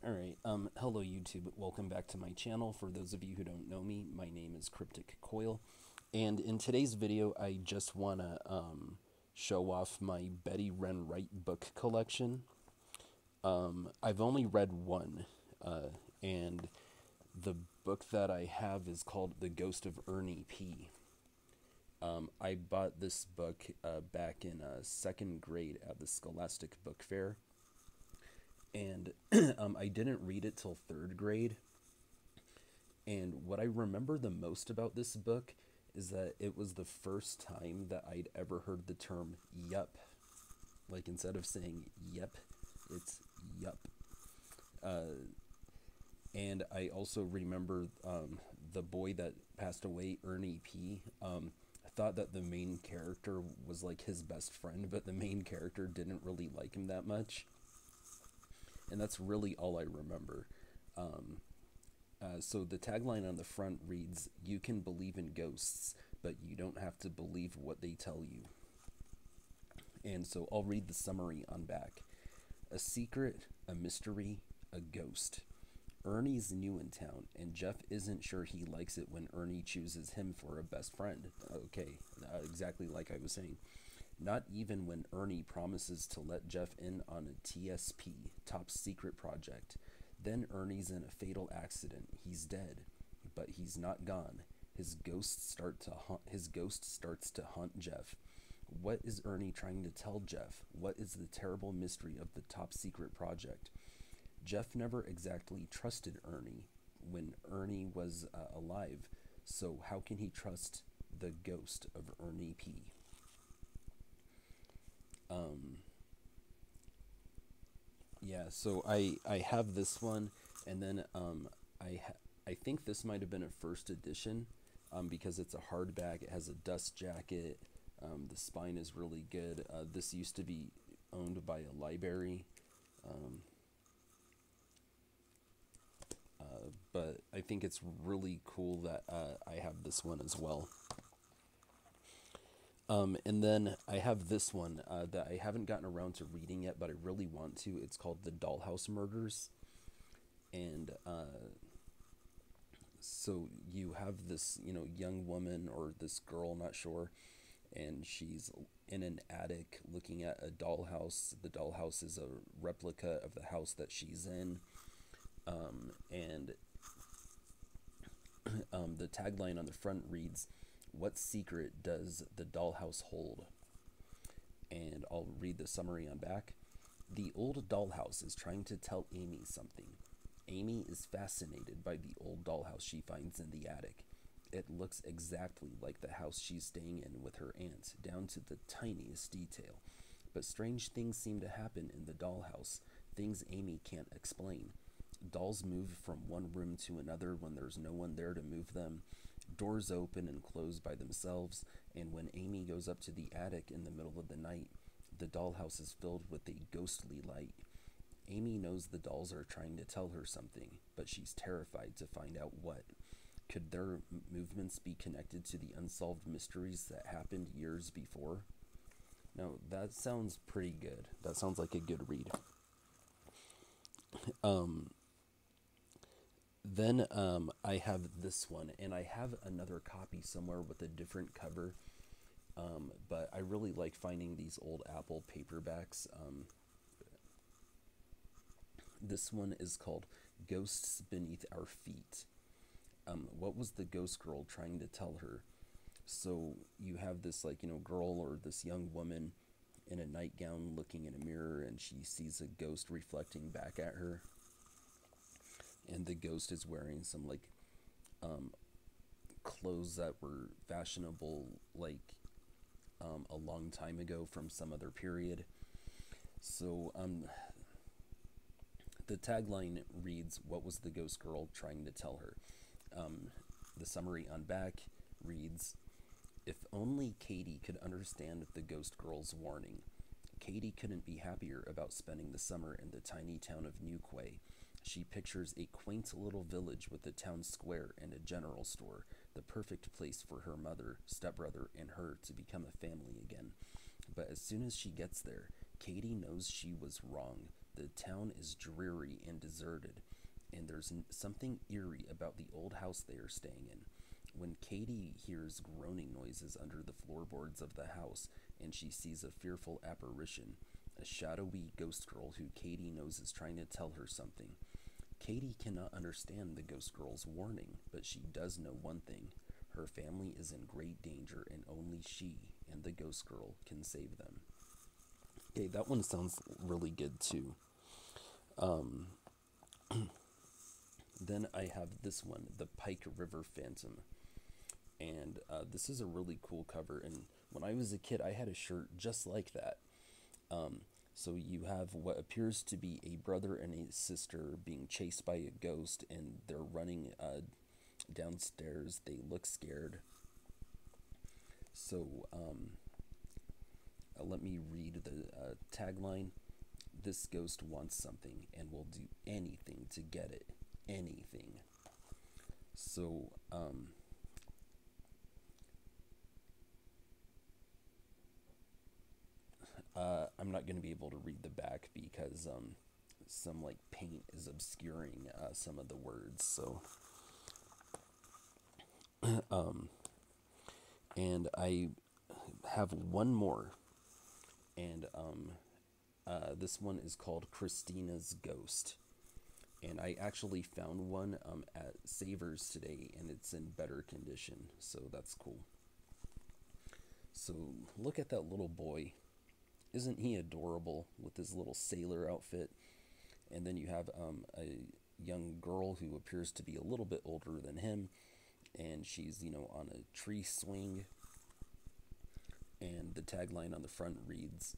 Alright, hello YouTube, welcome back to my channel. For those of you who don't know me, my name is Cryptic Coil, and in today's video I just want to show off my Betty Ren Wright book collection. I've only read one, and the book that I have is called The Ghost of Ernie P. I bought this book back in second grade at the Scholastic Book Fair, and I didn't read it till third grade. And what I remember the most about this book is that it was the first time that I'd ever heard the term yup. Like, instead of saying yep, it's yup. And I also remember the boy that passed away, Ernie P. I thought that the main character was like his best friend, but the main character didn't really like him that much. And that's really all I remember. So the tagline on the front reads, "You can believe in ghosts, but you don't have to believe what they tell you." And so I'll read the summary on back. A secret, a mystery, a ghost. Ernie's new in town, and Jeff isn't sure he likes it when Ernie chooses him for a best friend. Okay, exactly like I was saying. Not even when Ernie promises to let Jeff in on a TSP, top secret project. Then Ernie's in a fatal accident. He's dead, but he's not gone. His ghost starts to haunt Jeff. What is Ernie trying to tell Jeff? What is the terrible mystery of the top secret project? Jeff never exactly trusted Ernie when Ernie was alive, so how can he trust the ghost of Ernie P? Yeah, so I have this one, and then I think this might have been a first edition, because it's a hardback. It has a dust jacket. The spine is really good. This used to be owned by a library, but I think it's really cool that I have this one as well. And then I have this one that I haven't gotten around to reading yet, but I really want to. It's called The Dollhouse Murders. And so you have this, young woman or this girl, not sure, and she's in an attic looking at a dollhouse. The dollhouse is a replica of the house that she's in. And the tagline on the front reads, "What secret does the dollhouse hold?" And I'll read the summary on back. The old dollhouse is trying to tell Amy something. Amy is fascinated by the old dollhouse she finds in the attic. It looks exactly like the house she's staying in with her aunt, down to the tiniest detail. But strange things seem to happen in the dollhouse, things Amy can't explain. Dolls move from one room to another when there's no one there to move them. Doors open and close by themselves, and when Amy goes up to the attic in the middle of the night, the dollhouse is filled with a ghostly light. Amy knows the dolls are trying to tell her something, but she's terrified to find out what. Could their movements be connected to the unsolved mysteries that happened years before? Now, that sounds pretty good. That sounds like a good read. Then I have this one, and I have another copy somewhere with a different cover, but I really like finding these old Apple paperbacks. This one is called Ghosts Beneath Our Feet. What was the ghost girl trying to tell her? So you have this, girl or this young woman in a nightgown looking in a mirror, and she sees a ghost reflecting back at her. And the ghost is wearing some clothes that were fashionable a long time ago from some other period. So the tagline reads, "What was the ghost girl trying to tell her?" The summary on back reads, "If only Katie could understand the ghost girl's warning. Katie couldn't be happier about spending the summer in the tiny town of New Quay. She pictures a quaint little village with a town square and a general store, the perfect place for her mother, stepbrother, and her to become a family again. But as soon as she gets there, Katie knows she was wrong. The town is dreary and deserted, and there's something eerie about the old house they are staying in. When Katie hears groaning noises under the floorboards of the house, and she sees a fearful apparition, a shadowy ghost girl who Katie knows is trying to tell her something. Katie cannot understand the ghost girl's warning, but she does know one thing. Her family is in great danger, and only she and the ghost girl can save them. Okay, that one sounds really good too. Then I have this one, The Pike River Phantom. And this is a really cool cover. And when I was a kid, I had a shirt just like that. So you have what appears to be a brother and a sister being chased by a ghost, and they're running downstairs. They look scared. So let me read the tagline. This ghost wants something and will do anything to get it. Anything. So, I'm not going to be able to read the back because some like paint is obscuring some of the words. So, and I have one more, and this one is called Christina's Ghost. And I actually found one at Savers today, and it's in better condition, so that's cool. So look at that little boy. Isn't he adorable with his little sailor outfit? And then you have a young girl who appears to be a little bit older than him, and she's, on a tree swing. And the tagline on the front reads,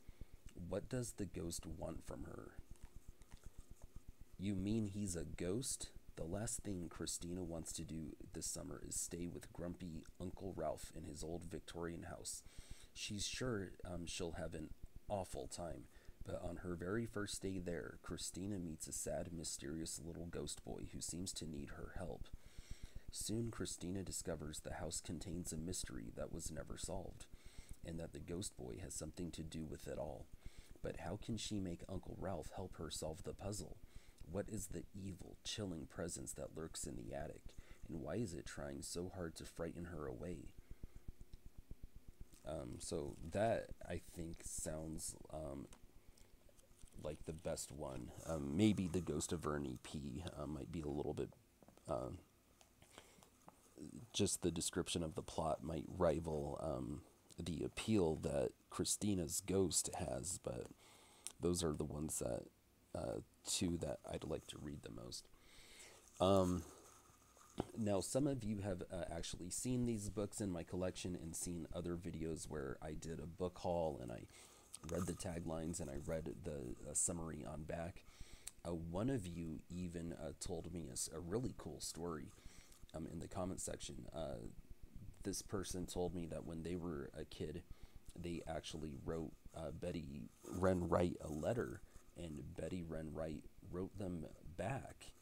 "What does the ghost want from her?" You mean he's a ghost? The last thing Christina wants to do this summer is stay with grumpy Uncle Ralph in his old Victorian house. She's sure she'll have an awful time, but on her very first day there, Christina meets a sad, mysterious little ghost boy who seems to need her help. Soon, Christina discovers the house contains a mystery that was never solved, and that the ghost boy has something to do with it all. But how can she make Uncle Ralph help her solve the puzzle? What is the evil, chilling presence that lurks in the attic, and why is it trying so hard to frighten her away? So that, I think, sounds like the best one. Maybe The Ghost of Ernie P. Might be a little bit... just the description of the plot might rival the appeal that Christina's Ghost has, but those are the ones that... two that I'd like to read the most. Now, some of you have actually seen these books in my collection and seen other videos where I did a book haul and I read the taglines and I read the summary on back. One of you even told me a really cool story in the comment section. This person told me that when they were a kid, they actually wrote Betty Ren Wright a letter, and Betty Ren Wright wrote them back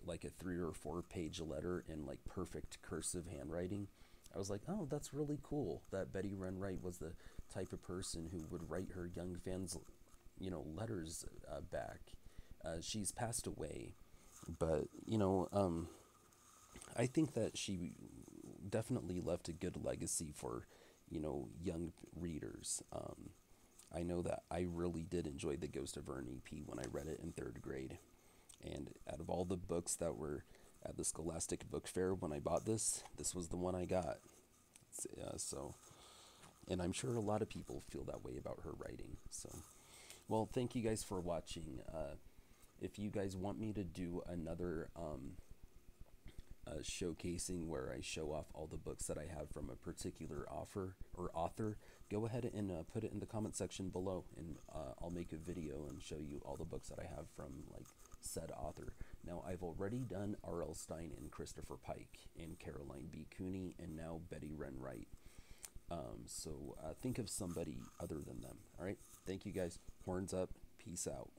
like a 3 or 4 page letter in like perfect cursive handwriting. I was like, oh, that's really cool that Betty Ren Wright was the type of person who would write her young fans, letters back. She's passed away, but I think that she definitely left a good legacy for young readers. I know that I really did enjoy The Ghost of Ernie P. when I read it in 3rd grade. And out of all the books that were at the Scholastic Book Fair when I bought this was the one I got. And I'm sure a lot of people feel that way about her writing. So, well, thank you guys for watching. If you guys want me to do another showcasing where I show off all the books that I have from a particular author, go ahead and put it in the comment section below, and I'll make a video and show you all the books that I have from like said author. Now, I've already done R.L. Stine and Christopher Pike and Caroline B. Cooney and now Betty Ren Wright. So think of somebody other than them. All right, thank you guys. Horns up. Peace out.